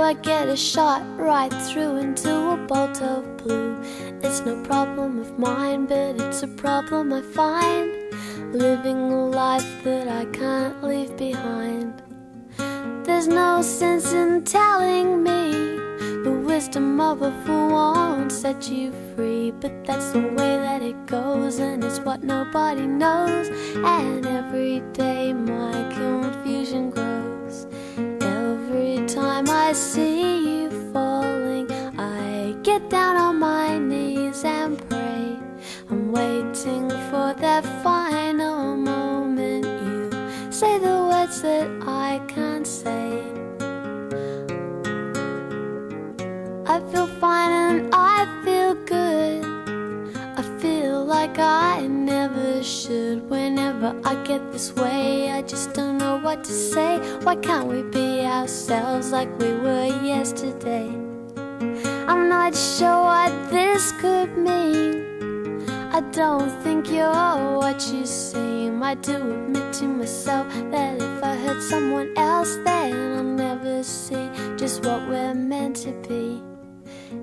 I get a shot right through into a bolt of blue. It's no problem of mine, but it's a problem I find, living a life that I can't leave behind. There's no sense in telling me the wisdom of a fool won't set you free, but that's the way that it goes, and it's what nobody knows. And every day my confusion grows. Every time I see you falling, I get down on my knees and pray. I'm waiting for that final moment you say the words that I can't say. I feel fine and I feel good. I feel like I never should. Whenever I get this way, I just don't know what to say. Why can't we be ourselves like we were yesterday? I'm not sure what this could mean. I don't think you're what you seem. I do admit to myself that if I hurt someone else, then I'll never see just what we're meant to be.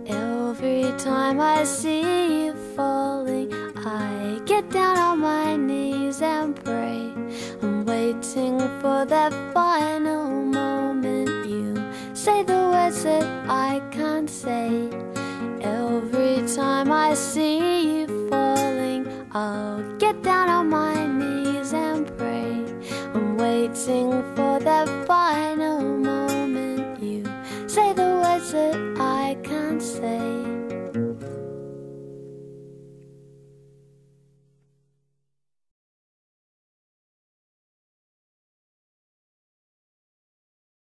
Every time I see you falling, I get down on my knees and pray. I'm waiting for that final moment you say the words that I can't say. Every time I see you falling, I'll get down on my knees and pray. I'm waiting for that